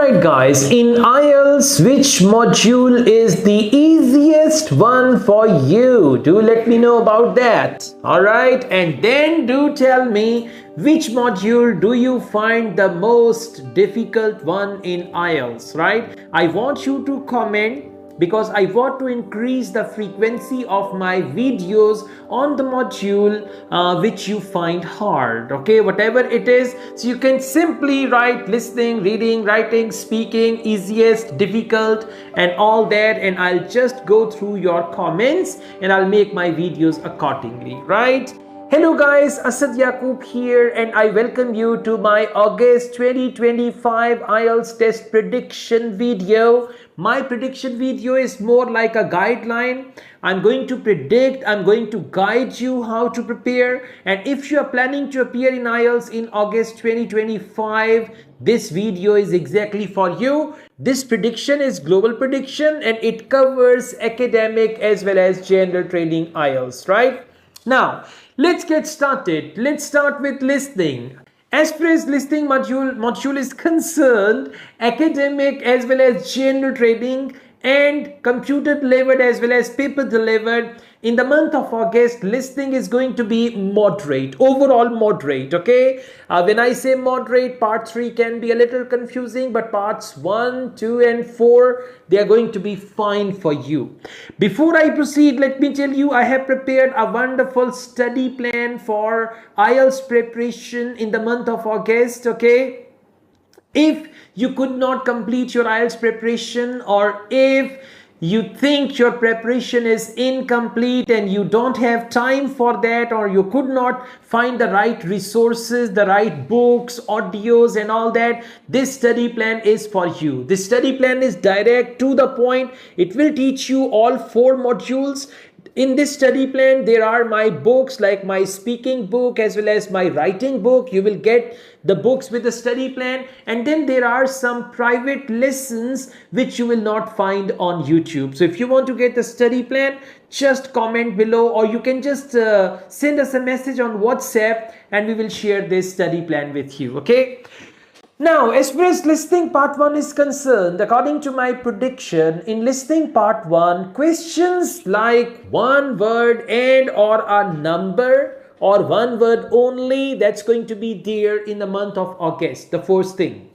Alright guys, in IELTS, which module is the easiest one for you? Do let me know about that. Alright, and then do tell me which module do you find the most difficult one in IELTS, right? I want you to comment because I want to increase the frequency of my videos on the module which you find hard, okay, whatever it is. So you can simply write listening, reading, writing, speaking, easiest, difficult, and all that, and I'll just go through your comments and I'll make my videos accordingly, right? Hello guys, Asad Yaqub here, and I welcome you to my August 2025 IELTS test prediction video. My prediction video is more like a guideline. I'm going to predict, I'm going to guide you how to prepare, and if you are planning to appear in IELTS in August 2025, this video is exactly for you. This prediction is global prediction and it covers academic as well as general training IELTS, right? Now, let's get started. Let's start with listening. As far as listening module is concerned, academic as well as general training and computer delivered as well as paper delivered, in the month of August, listening is going to be moderate, overall moderate, okay? When I say moderate, part 3 can be a little confusing, but parts 1, 2 and 4, they are going to be fine for you. Before I proceed, let me tell you, I have prepared a wonderful study plan for IELTS preparation in the month of August, okay? If you could not complete your IELTS preparation, or if you think your preparation is incomplete and you don't have time for that, or you could not find the right resources, the right books, audios and all that, this study plan is for you. This study plan is direct to the point. It will teach you all 4 modules. In this study plan, there are my books like my speaking book as well as my writing book. You will get the books with the study plan, and then there are some private lessons which you will not find on YouTube. So if you want to get the study plan, just comment below, or you can just send us a message on WhatsApp and we will share this study plan with you, okay? Now, as far as listening part 1 is concerned, according to my prediction, in listening part 1, questions like one word and or a number or one word only, that's going to be there in the month of August, the first thing.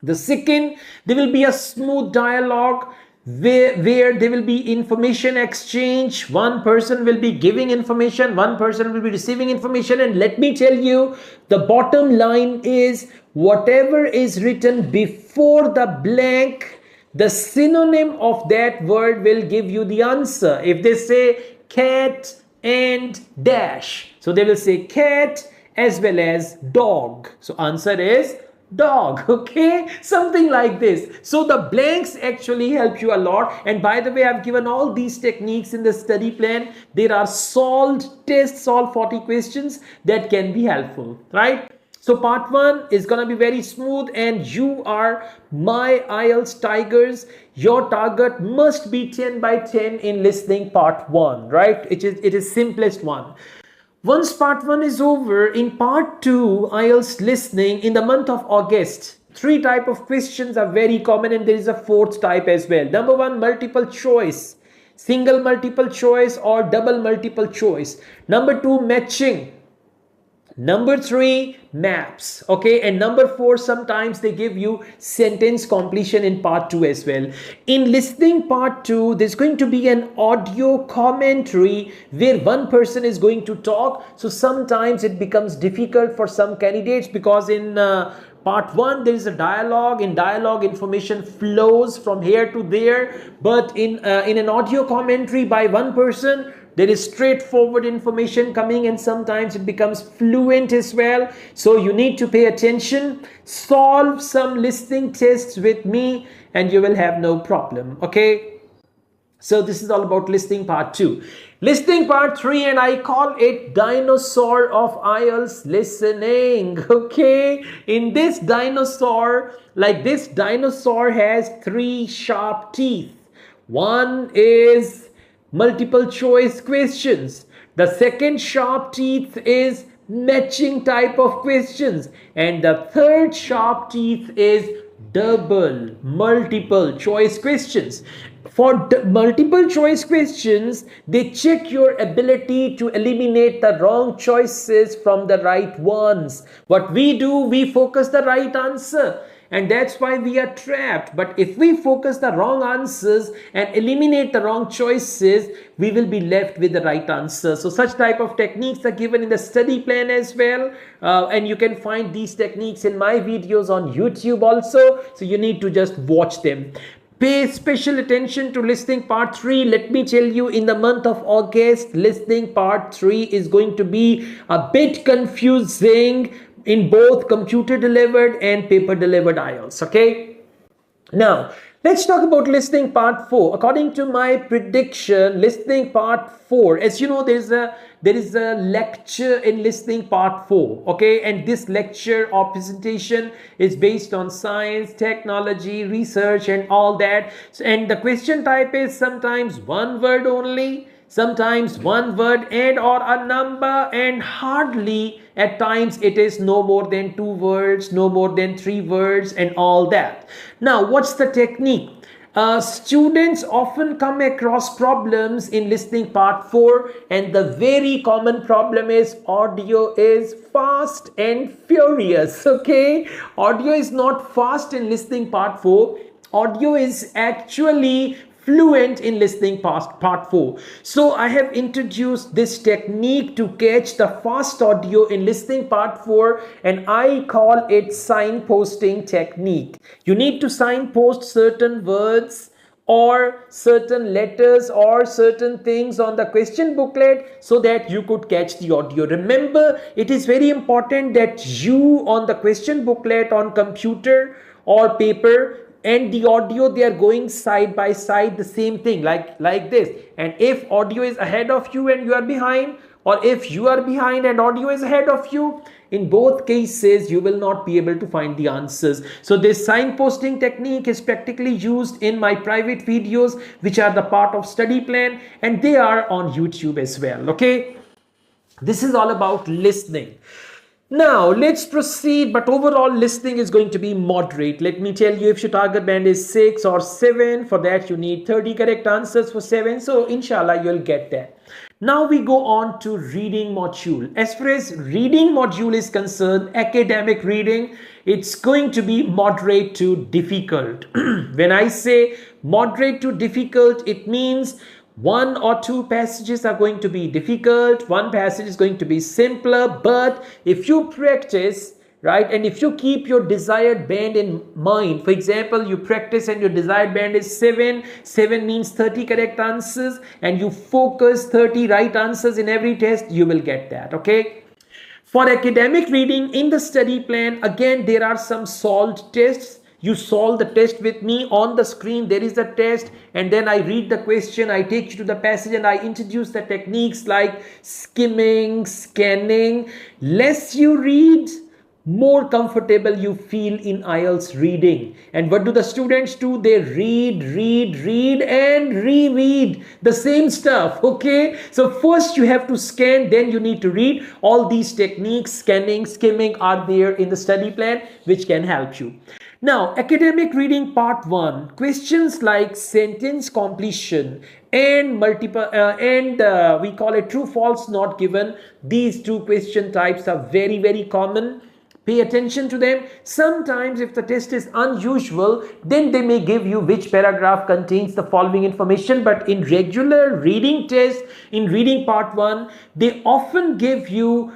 The second, there will be a smooth dialogue where there will be information exchange. One person will be giving information, one person will be receiving information, and let me tell you, the bottom line is whatever is written before the blank, the synonym of that word will give you the answer. If they say cat and dash, so they will say cat as well as dog, so answer is dog, okay, something like this. So the blanks actually help you a lot. And by the way, I've given all these techniques in the study plan. There are solved tests, all 40 questions that can be helpful, right? So part 1 is gonna be very smooth, and you are my IELTS tigers. Your target must be 10 by 10 in listening part 1, right? It is simplest one. Once part 1 is over, in part 2 IELTS listening in the month of August, 3 types of questions are very common, and there is a 4th type as well. Number 1, multiple choice, single multiple choice or double multiple choice. Number 2, matching. Number 3, maps, okay, and number 4, sometimes they give you sentence completion in part 2 as well. In listening part 2, there's going to be an audio commentary where one person is going to talk. So sometimes it becomes difficult for some candidates because in part 1 there is a dialogue. In dialogue, information flows from here to there, but in an audio commentary by one person, there is straightforward information coming, and sometimes it becomes fluent as well. So you need to pay attention, solve some listening tests with me, and you will have no problem, okay? So this is all about listening part 2. Listening part 3, and I call it dinosaur of IELTS listening, okay? In this dinosaur, like this dinosaur has 3 sharp teeth. One is multiple choice questions. The second sharp teeth is matching type of questions, and the third sharp teeth is double multiple choice questions. For multiple choice questions, they check your ability to eliminate the wrong choices from the right ones. What we do, we focus the right answer, and that's why we are trapped. But if we focus the wrong answers and eliminate the wrong choices, we will be left with the right answer. So such type of techniques are given in the study plan as well, and you can find these techniques in my videos on YouTube also, so you need to just watch them. Pay special attention to listening part 3. Let me tell you, in the month of August, listening part 3 is going to be a bit confusing in both computer delivered and paper delivered IELTS. Okay, now let's talk about listening part 4. According to my prediction, listening part 4, as you know, there is a lecture in listening part 4. Okay, and this lecture or presentation is based on science, technology, research and all that. So, and the question type is sometimes one word only, sometimes one word and or a number, and hardly at times it is no more than 2 words, no more than 3 words and all that. Now what's the technique? Students often come across problems in listening part 4, and the very common problem is audio is fast and furious. Okay, audio is not fast in listening part 4. Audio is actually fluent in listening part 4. So I have introduced this technique to catch the fast audio in listening part 4, and I call it signposting technique. You need to signpost certain words or certain letters or certain things on the question booklet so that you could catch the audio. Remember, it is very important that you on the question booklet on computer or paper and the audio, they are going side by side, the same thing, like this. And if audio is ahead of you and you are behind, or if you are behind and audio is ahead of you, in both cases you will not be able to find the answers. So this signposting technique is practically used in my private videos, which are the part of study plan, and they are on YouTube as well. Okay, this is all about listening. Now let's proceed, but overall listening is going to be moderate. Let me tell you, if your target band is 6 or 7, for that you need 30 correct answers for 7. So inshallah you'll get that. Now we go on to reading module. As far as reading module is concerned, academic reading, it's going to be moderate to difficult. When I say moderate to difficult, it means 1 or 2 passages are going to be difficult, 1 passage is going to be simpler. But if you practice, right, and if you keep your desired band in mind, for example, you practice and your desired band is 7 means 30 correct answers, and you focus 30 right answers in every test, you will get that. Okay, for academic reading in the study plan, again there are some solved tests. You solve the test with me on the screen. There is a test, and then I read the question, I take you to the passage, and I introduce the techniques like skimming, scanning. Less you read, more comfortable you feel in IELTS reading. And what do the students do? They read and reread the same stuff. Okay, so first you have to scan, then you need to read. All these techniques, scanning, skimming, are there in the study plan, which can help you. Now, academic reading part 1, questions like sentence completion and we call it true false not given. These 2 question types are very common. Pay attention to them. Sometimes if the test is unusual, then they may give you which paragraph contains the following information. But in regular reading test, in reading part 1, they often give you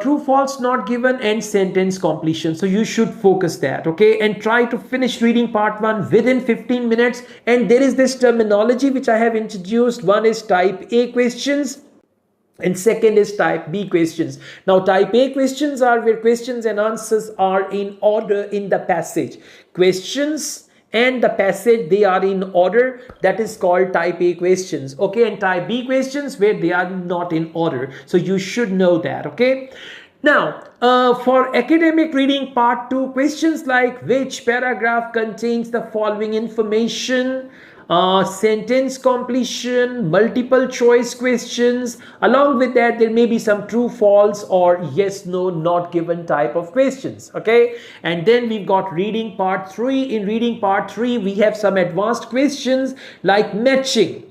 true false not given and sentence completion. So you should focus that. Okay, and try to finish reading part 1 within 15 minutes. And there is this terminology which I have introduced. One is type A questions and second is type B questions. Now type A questions are where questions and answers are in order in the passage. Questions and the passage, they are in order. That is called type A questions. Okay, and type B questions where they are not in order. So you should know that. Okay, now for academic reading part 2, questions like which paragraph contains the following information sentence completion, multiple choice questions. Along with that, there may be some true, false, or yes, no, not given type of questions. Okay, and then we've got reading part 3. In reading part 3, we have some advanced questions like matching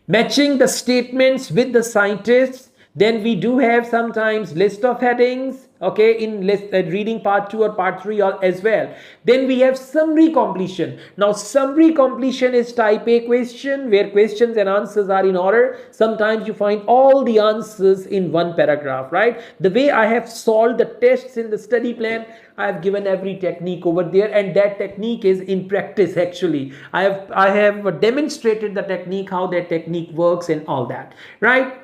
the statements with the scientists. Then we do have sometimes list of headings, okay, in reading part 2 or part 3 as well. Then we have summary completion. Now summary completion is type A question where questions and answers are in order. Sometimes you find all the answers in one paragraph, right? The way I have solved the tests in the study plan, I have given every technique over there, and that technique is in practice. Actually, I have demonstrated the technique, how that technique works and all that, right?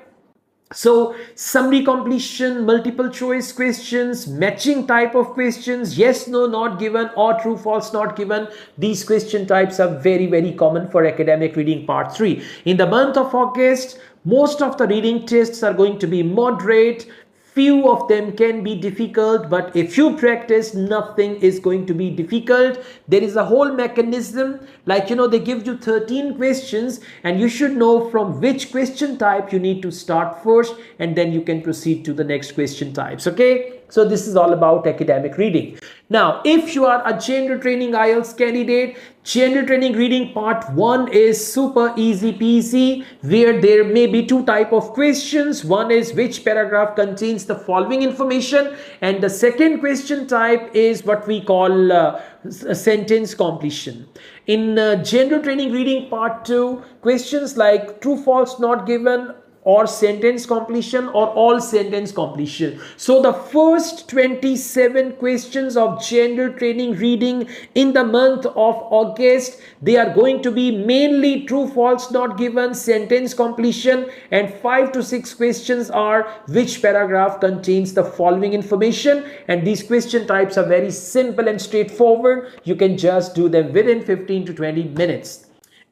So summary completion, multiple choice questions, matching type of questions, yes, no, not given, or true, false, not given. These question types are very common for academic reading part 3. In the month of August, most of the reading tests are going to be moderate. Few of them can be difficult, but if you practice, nothing is going to be difficult. There is a whole mechanism, like, they give you 13 questions and you should know from which question type you need to start first, and then you can proceed to the next question types. Okay, so this is all about academic reading. Now, if you are a general training IELTS candidate, general training reading part 1 is super easy peasy, where there may be 2 type of questions. One is which paragraph contains the following information, and the second question type is what we call sentence completion. In general training reading part 2, questions like true, false, not given, or sentence completion, or all sentence completion. So the first 27 questions of general training reading in the month of August, they are going to be mainly true, false, not given, sentence completion, and 5 to 6 questions are which paragraph contains the following information. And these question types are very simple and straightforward. You can just do them within 15 to 20 minutes.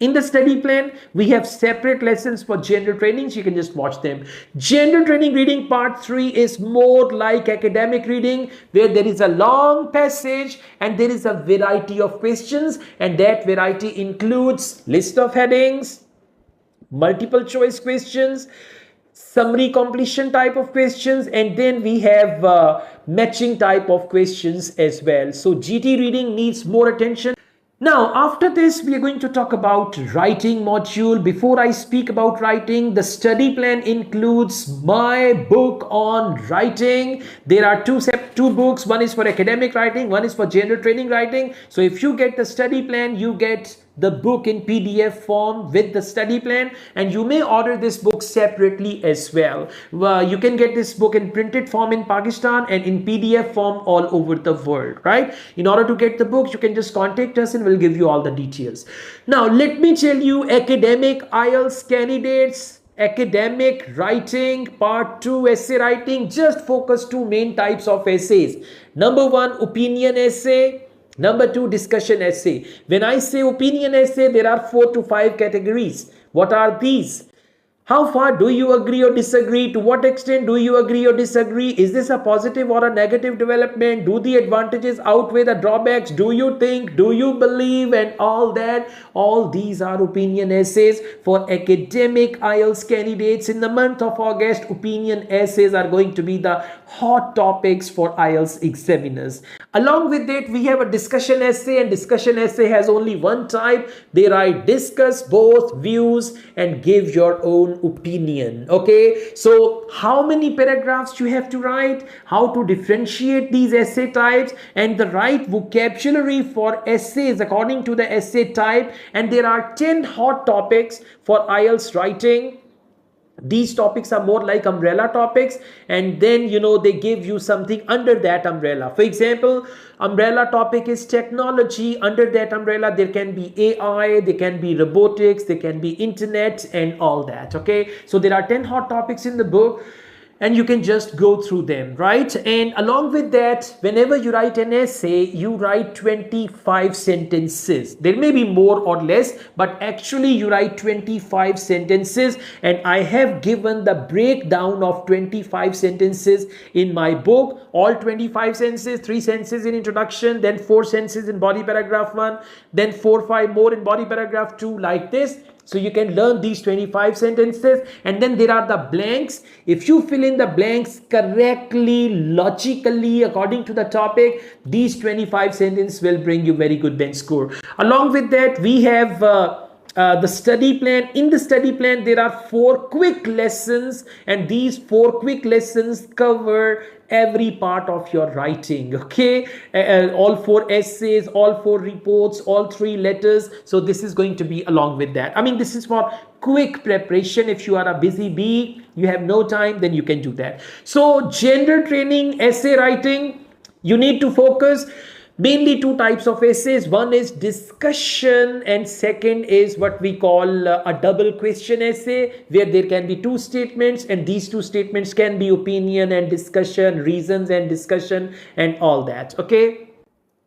In the study plan, we have separate lessons for general training, so you can just watch them. General training reading part 3 is more like academic reading, where there is a long passage and there is a variety of questions, and that variety includes list of headings, multiple choice questions, summary completion type of questions, and then we have matching type of questions as well. So GT reading needs more attention. Now, after this, we are going to talk about writing module. Before I speak about writing, the study plan includes my book on writing. There are two books. One is for academic writing, one is for general training writing. So if you get the study plan, you get the book in PDF form with the study plan, and you may order this book separately as well. You can get this book in printed form in Pakistan and in PDF form all over the world, right? In order to get the book, you can just contact us and we'll give you all the details. Now, let me tell you, academic IELTS candidates, academic writing part 2 essay writing, just focus 2 main types of essays. Number 1, opinion essay. Number 2, discussion essay. When I say opinion essay, there are 4 to 5 categories. What are these? How far do you agree or disagree? To what extent do you agree or disagree? Is this a positive or a negative development? Do the advantages outweigh the drawbacks? Do you think? Do you believe? And all that. All these are opinion essays for academic IELTS candidates. In the month of August, opinion essays are going to be the hot topics for IELTS examiners. Along with that, we have a discussion essay, and discussion essay has only one type. There I discuss both views and give your own opinion. Okay, so how many paragraphs you have to write, how to differentiate these essay types, and the right vocabulary for essays according to the essay type. And there are 10 hot topics for IELTS writing. These topics are more like umbrella topics, and then they give you something under that umbrella. For example, umbrella topic is technology. Under that umbrella there can be AI, there can be robotics, there can be internet and all that. Okay, so there are 10 hot topics in the book. and you can just go through them, right? And along with that, whenever you write an essay, you write 25 sentences. There may be more or less, but actually you write 25 sentences, and I have given the breakdown of 25 sentences in my book. All 25 sentences, 3 sentences in introduction, then 4 sentences in body paragraph 1, then 4 5 more in body paragraph 2, like this. So you can learn these 25 sentences, and then there are the blanks. If you fill in the blanks correctly, logically, according to the topic, these 25 sentences will bring you very good bench score. Along with that, we have the study plan. In the study plan, there are 4 quick lessons, and these 4 quick lessons cover every part of your writing, okay? All 4 essays, all 4 reports, all 3 letters. So this is going to be along with that. I mean, this is for quick preparation. If you are a busy bee, you have no time, then you can do that. So gender training, essay writing, you need to focus mainly 2 types of essays. One is discussion, and second is what we call a double question essay, where there can be 2 statements, and these 2 statements can be opinion and discussion, reasons and discussion, and all that, okay?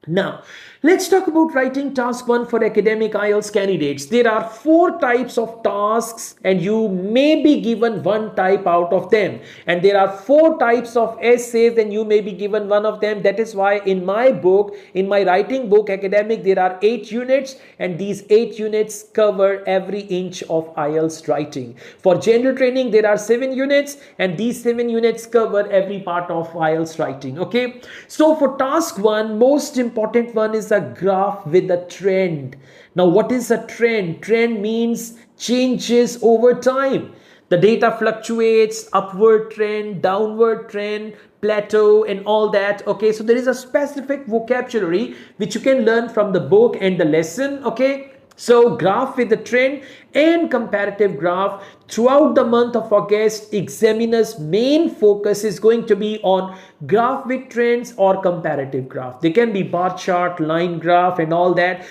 Now, let's talk about writing task 1 for academic IELTS candidates. There are 4 types of tasks, and you may be given 1 type out of them. And there are 4 types of essays, and you may be given 1 of them. That is why in my book, in my writing book, academic, there are 8 units, and these 8 units cover every inch of IELTS writing. For general training, there are 7 units, and these 7 units cover every part of IELTS writing, okay? So for task 1, most important one is a graph with a trend. Now, what is a trend? Trend means changes over time. The data fluctuates, upward trend, downward trend, plateau, and all that, okay? So there is a specific vocabulary which you can learn from the book and the lesson, okay? So graph with the trend and comparative graph. Throughout the month of August, examiners' main focus is going to be on graph with trends or comparative graph. They can be bar chart, line graph, and all that.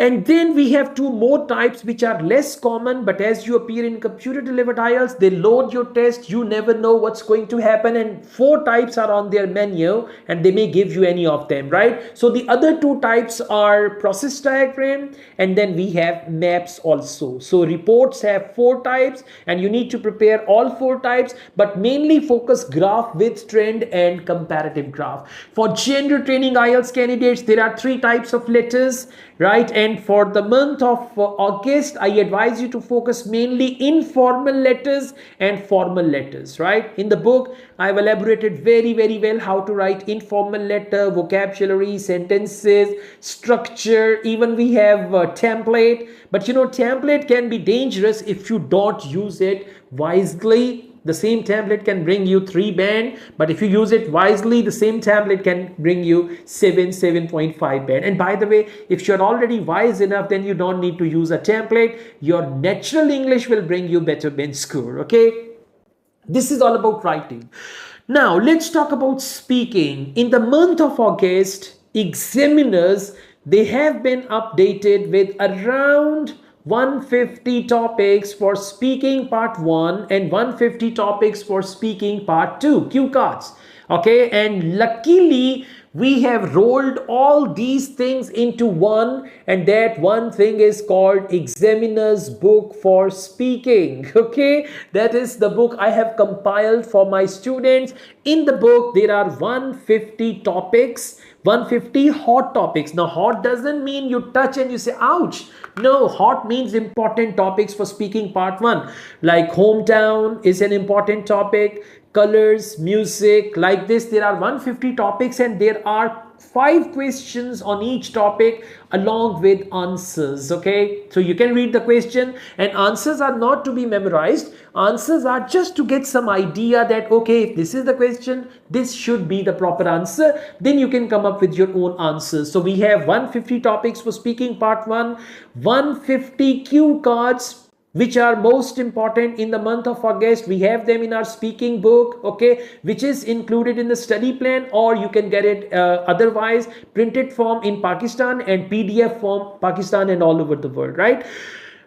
And then we have 2 more types which are less common, but as you appear in computer delivered IELTS, they load your test. You never know what's going to happen, and 4 types are on their menu, and they may give you any of them, right? So the other 2 types are process diagram, and then we have maps also. So reports have 4 types, and you need to prepare all 4 types, but mainly focus graph with trend and comparative graph. For gender training IELTS candidates, there are 3 types of letters, right? And for the month of August, I advise you to focus mainly informal letters and formal letters, right? In the book, I've elaborated very well how to write informal letter, vocabulary, sentences, structure. Even we have a template, but you know, template can be dangerous if you don't use it wisely. The same template can bring you 3 band, but if you use it wisely, the same template can bring you 7.5 band. And by the way, if you're already wise enough, then you don't need to use a template. Your natural English will bring you better bench score, okay? This is all about writing. Now, let's talk about speaking. In the month of August, examiners, they have been updated with around 150 topics for speaking part 1 and 150 topics for speaking part 2, cue cards, okay? And luckily we have rolled all these things into one, and that one thing is called Examiner's Book for Speaking, okay? That is the book I have compiled for my students. In the book, there are 150 topics, 150 hot topics. Now, hot doesn't mean you touch and you say, ouch. No, hot means important topics for speaking part 1. Like hometown is an important topic, colors, music, like this. There are 150 topics, and there are 5 questions on each topic along with answers, okay? So you can read the question, and answers are not to be memorized. Answers are just to get some idea that, okay, if this is the question, this should be the proper answer. Then you can come up with your own answers. So we have 150 topics for speaking part 1, 150 cue cards which are most important in the month of August. We have them in our speaking book, okay, which is included in the study plan, or you can get it otherwise printed form in Pakistan and PDF form Pakistan and all over the world, right?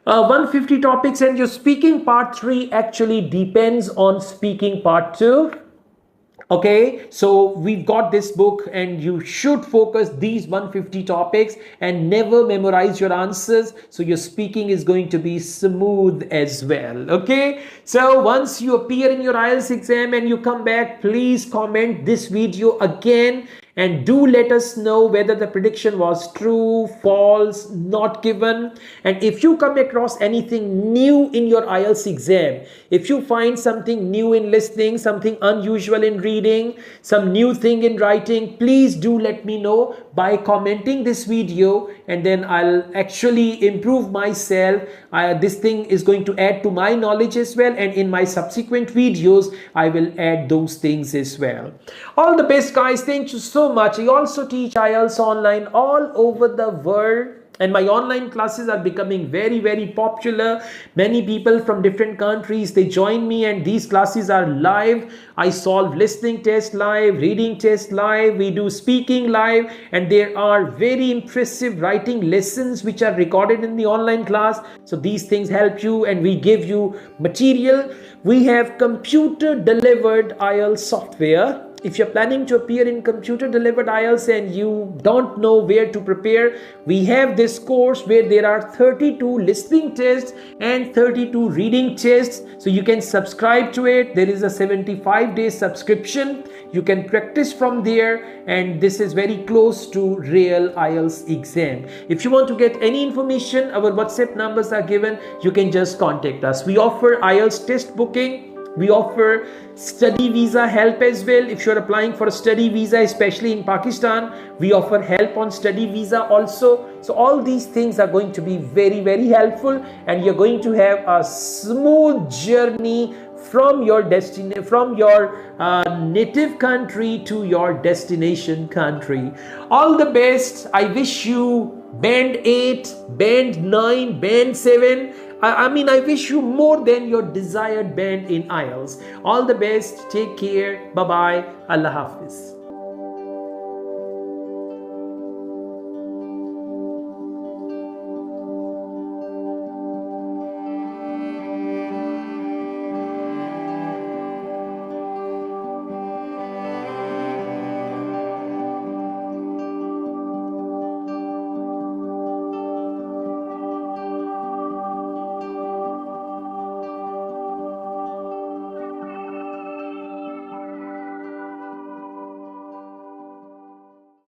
150 topics, and your speaking part 3 actually depends on speaking part 2. Okay, so we've got this book and you should focus these 150 topics and never memorize your answers, so your speaking is going to be smooth as well. Okay, so once you appear in your IELTS exam and you come back, please comment this video again and do let us know whether the prediction was true, false, not given. And if you come across anything new in your IELTS exam, if you find something new in listening, something unusual in reading, some new thing in writing, please do let me know by commenting this video, and then I'll actually improve myself. This thing is going to add to my knowledge as well, and in my subsequent videos I will add those things as well. All the best, guys. Thank you so much. I also teach IELTS online all over the world, and my online classes are becoming very popular. Many people from different countries, they join me, and these classes are live. I solve listening test live, reading test live, we do speaking live, and there are very impressive writing lessons which are recorded in the online class. So these things help you, and we give you material. We have computer delivered IELTS software. If you're planning to appear in computer delivered IELTS and you don't know where to prepare, we have this course where there are 32 listening tests and 32 reading tests. So you can subscribe to it. There is a 75-day subscription. You can practice from there, and this is very close to real IELTS exam. If you want to get any information, our WhatsApp numbers are given. You can just contact us. We offer IELTS test booking. We offer study visa help as well. If you're applying for a study visa, especially in Pakistan, we offer help on study visa also. So all these things are going to be very helpful, and you're going to have a smooth journey from your native country to your destination country. All the best. I wish you band 8, band 9, band 7. I mean, I wish you more than your desired band in IELTS. All the best. Take care. Bye-bye. Allah Hafiz.